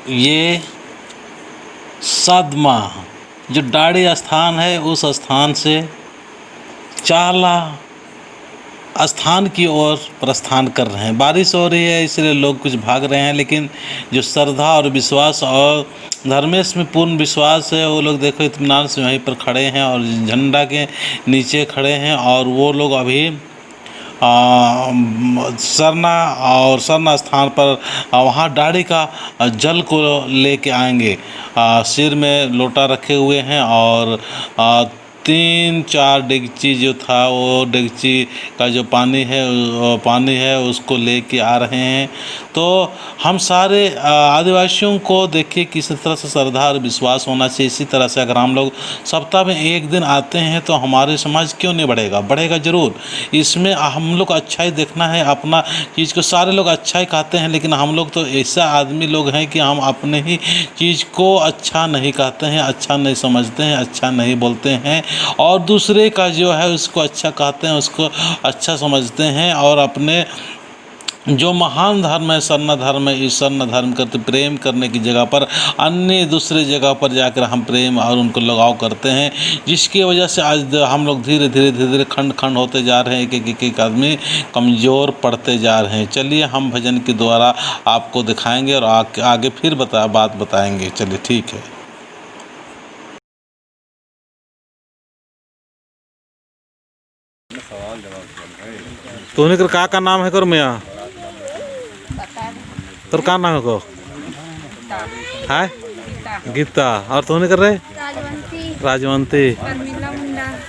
ये सदमा जो दाढ़ी स्थान है उस स्थान से चाला स्थान की ओर प्रस्थान कर रहे हैं। बारिश हो रही है इसलिए लोग कुछ भाग रहे हैं, लेकिन जो श्रद्धा और विश्वास और धर्मेश में पूर्ण विश्वास है वो लोग देखो इत्मीनान से वहीं पर खड़े हैं और झंडा के नीचे खड़े हैं। और वो लोग अभी सरना स्थान पर वहाँ दाढ़ी का जल को लेके आएंगे। सिर में लोटा रखे हुए हैं और 3-4 डेगची जो था वो डेगची का जो पानी है उसको लेके आ रहे हैं। तो हम सारे आदिवासियों को देखिए किस तरह से श्रद्धा और विश्वास होना चाहिए। इसी तरह से अगर हम लोग सप्ताह में एक दिन आते हैं तो हमारे समाज क्यों नहीं बढ़ेगा, बढ़ेगा ज़रूर। इसमें हम लोग अच्छा ही देखना है अपना चीज़ को। सारे लोग अच्छा ही कहते हैं, लेकिन हम लोग तो ऐसा आदमी लोग हैं कि हम अपने ही चीज़ को अच्छा नहीं कहते हैं, अच्छा नहीं समझते हैं, अच्छा नहीं बोलते हैं और दूसरे का जो है उसको अच्छा कहते हैं, उसको अच्छा समझते हैं। और अपने जो महान धर्म है सरना धर्म है, इस सरना धर्म करते प्रेम करने की जगह पर अन्य दूसरे जगह पर जाकर हम प्रेम और उनको लगाव करते हैं, जिसकी वजह से आज हम लोग धीरे धीरे खंड खंड होते जा रहे हैं। एक आदमी कमज़ोर पड़ते जा रहे हैं। चलिए हम भजन के द्वारा आपको दिखाएंगे और आगे फिर बात बताएंगे। चलिए ठीक है। तोने कर का नाम है कर मिया तोर का नाम है को है गीता और तोने कर रहे राजवंती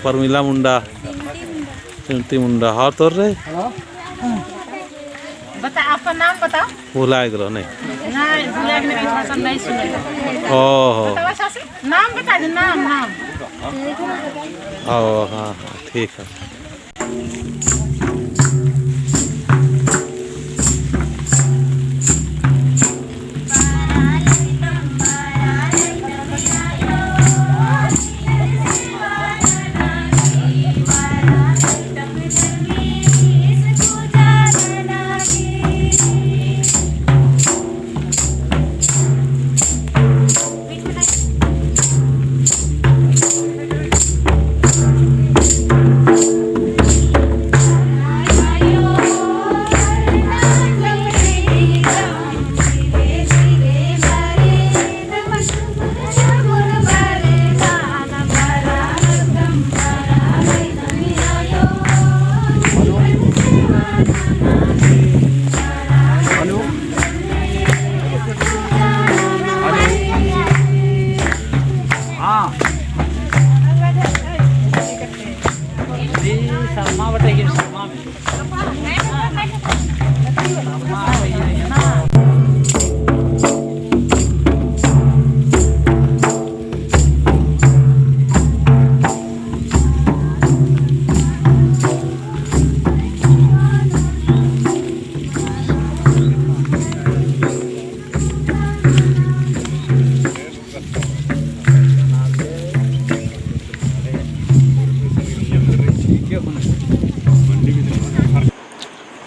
परमिला मुंडा चिंती मुंडा और तोर रहे बता आपका नाम बताओ। भुला गलो नहीं नहीं सुने। ओहो नाम बता दे नाम ओ हाँ ठीक है।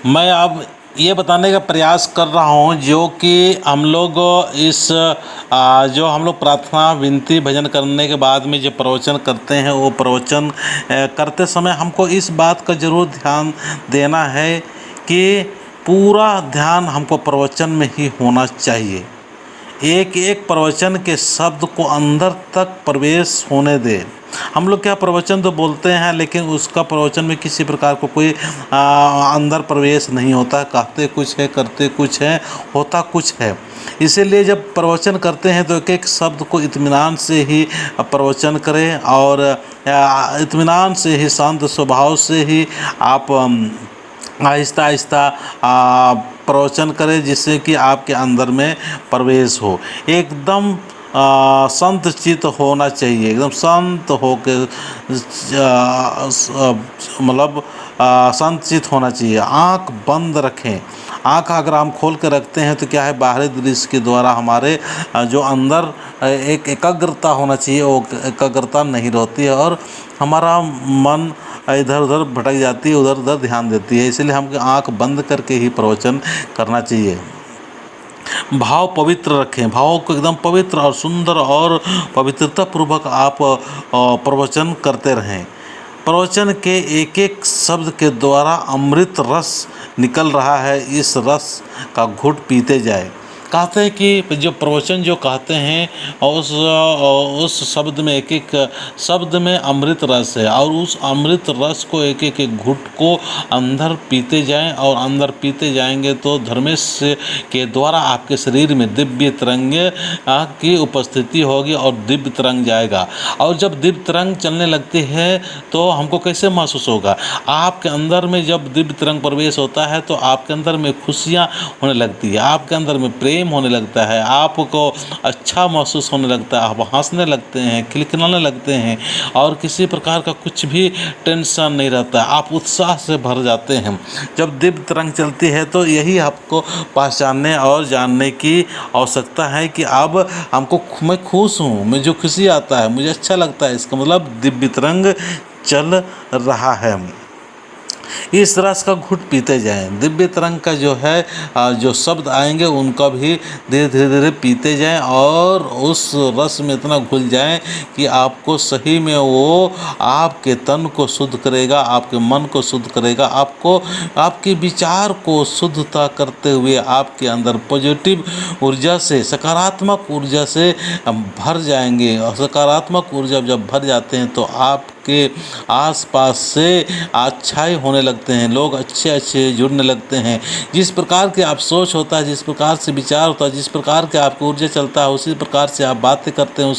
मैं अब ये बताने का प्रयास कर रहा हूँ जो कि हम लोग इस जो हम लोग प्रार्थना विनती भजन करने के बाद में जो प्रवचन करते हैं वो प्रवचन करते समय हमको इस बात का ज़रूर ध्यान देना है कि पूरा ध्यान हमको प्रवचन में ही होना चाहिए। एक एक प्रवचन के शब्द को अंदर तक प्रवेश होने दे। हम लोग क्या प्रवचन तो बोलते हैं लेकिन उसका प्रवचन में किसी प्रकार को कोई अंदर प्रवेश नहीं होता। कहते कुछ है करते कुछ है होता कुछ है। इसीलिए जब प्रवचन करते हैं तो एक एक शब्द को इत्मीनान से ही प्रवचन करें और इत्मीनान से ही शांत स्वभाव से ही आप आहिस्ता आहिस्ता प्रवचन करें, जिससे कि आपके अंदर में प्रवेश हो। एकदम संत चित्त होना चाहिए, एकदम संत हो के मतलब संत चित्त होना चाहिए। आँख बंद रखें। आँख अगर हम खोल के रखते हैं तो क्या है, बाहरी दृश्य के द्वारा हमारे जो अंदर एक एकाग्रता होना चाहिए वो एकाग्रता नहीं रहती है और हमारा मन इधर उधर भटक जाती है, उधर उधर ध्यान देती है। इसलिए हमको आँख बंद करके ही प्रवचन करना चाहिए। भाव पवित्र रखें, भावों को एकदम पवित्र और सुंदर और पवित्रता पूर्वक आप प्रवचन करते रहें। प्रवचन के एक एक शब्द के द्वारा अमृत रस निकल रहा है, इस रस का घूंट पीते जाए। कहते हैं कि जो प्रवचन जो कहते हैं और उस शब्द में एक एक शब्द में अमृत रस है, और उस अमृत रस को एक एक घूंट को अंदर पीते जाएं, और अंदर पीते जाएंगे तो धर्मेश के द्वारा आपके शरीर में दिव्य तरंग की उपस्थिति होगी और दिव्य तरंग जाएगा। और जब दिव्य तरंग चलने लगती है तो हमको कैसे महसूस होगा? आपके अंदर में जब दिव्य तरंग प्रवेश होता है तो आपके अंदर में खुशियाँ होने लगती है, आपके अंदर में प्रेम होने लगता है, आपको अच्छा महसूस होने लगता है, आप हंसने लगते हैं, खिलखिलाने लगते हैं, और किसी प्रकार का कुछ भी टेंशन नहीं रहता, आप उत्साह से भर जाते हैं। जब दिव्य तरंग चलती है तो यही आपको पहचानने और जानने की आवश्यकता है कि अब मैं खुश हूँ, मुझे जो खुशी आता है, मुझे अच्छा लगता है, इसका मतलब दिव्य तरंग चल रहा है। इस रस का घूंट पीते जाएं। दिव्य तरंग का जो है जो शब्द आएंगे उनका भी धीरे धीरे पीते जाएं, और उस रस में इतना घुल जाएं कि आपको सही में वो आपके तन को शुद्ध करेगा, आपके मन को शुद्ध करेगा, आपको आपके विचार को शुद्धता करते हुए आपके अंदर पॉजिटिव ऊर्जा से, सकारात्मक ऊर्जा से भर जाएंगे। और सकारात्मक ऊर्जा जब भर जाते हैं तो आपके आसपास से अच्छाई होने लगते हैं, लोग अच्छे अच्छे जुड़ने लगते हैं। जिस प्रकार के आप सोच होता है, जिस प्रकार से विचार होता है, जिस प्रकार के आपकी ऊर्जा चलता है, उसी प्रकार से आप बातें करते हैं,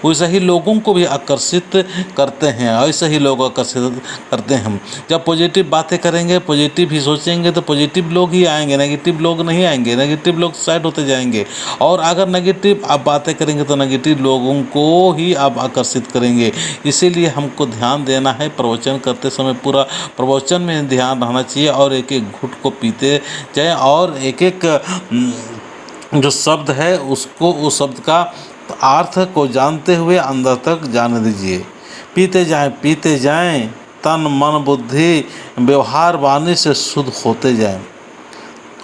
वैसे ही लोगों को भी आकर्षित करते हैं, ऐसे ही लोग आकर्षित करते हैं। जब पॉजिटिव बातें करेंगे, पॉजिटिव ही सोचेंगे तो पॉजिटिव लोग ही आएंगे, नेगेटिव लोग नहीं आएंगे, नेगेटिव लोग साइड होते जाएंगे। और अगर नेगेटिव आप बातें करेंगे तो नेगेटिव लोगों को ही आप आकर्षित करेंगे। इसीलिए हमको ध्यान देना है, प्रवचन करते समय पूरा प्रवचन में ध्यान रहना चाहिए, और एक एक घूंट को पीते जाएं, और एक एक जो शब्द है उसको, उस शब्द का अर्थ को जानते हुए अंदर तक जाने दीजिए। पीते जाएं, तन मन बुद्धि व्यवहार वाणी से शुद्ध होते जाएं,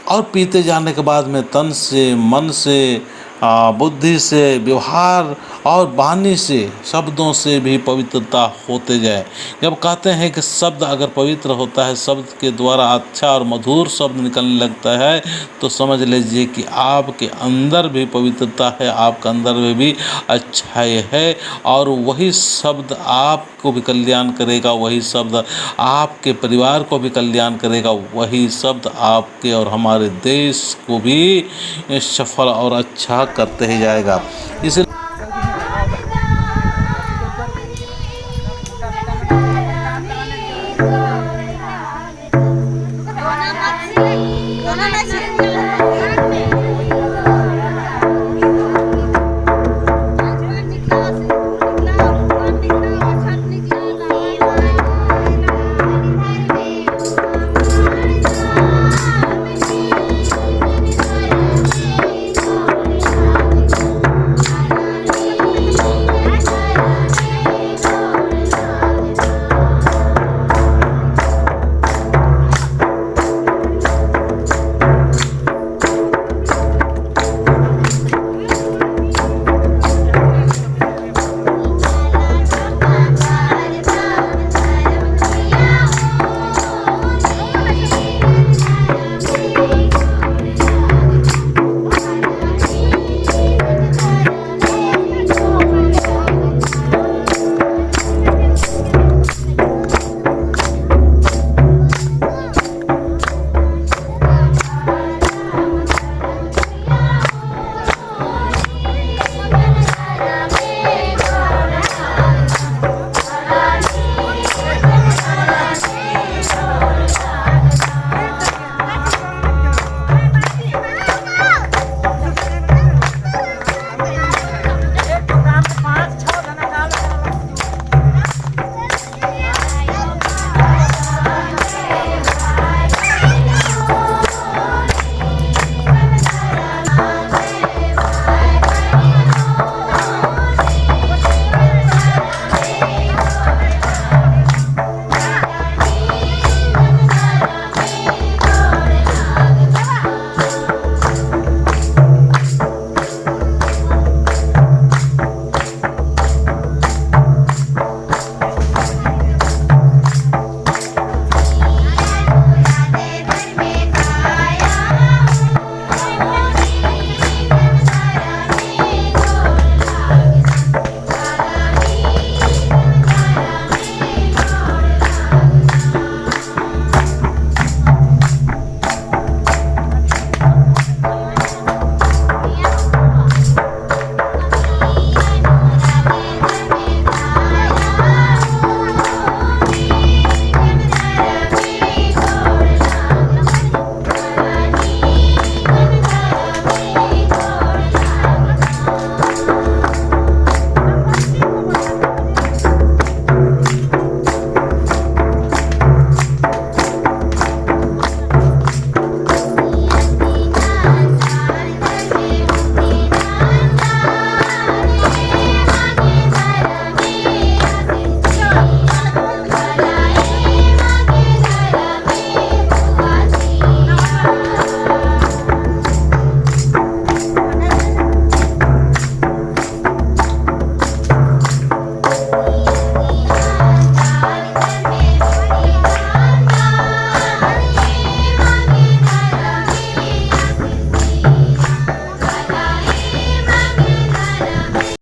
और पीते जाने के बाद में तन से, मन से, बुद्धि से, व्यवहार और वाणी से, शब्दों से भी पवित्रता होते जाए। जब कहते हैं कि शब्द अगर पवित्र होता है, शब्द के द्वारा अच्छा और मधुर शब्द निकलने लगता है, तो समझ लीजिए कि आपके अंदर भी पवित्रता है, आपके अंदर में भी अच्छाई है, और वही शब्द आपको भी कल्याण करेगा, वही शब्द आपके परिवार को भी कल्याण करेगा, वही शब्द आपके और हमारे देश को भी सफल और अच्छा करते ही जाएगा। इसलिए दोनों में से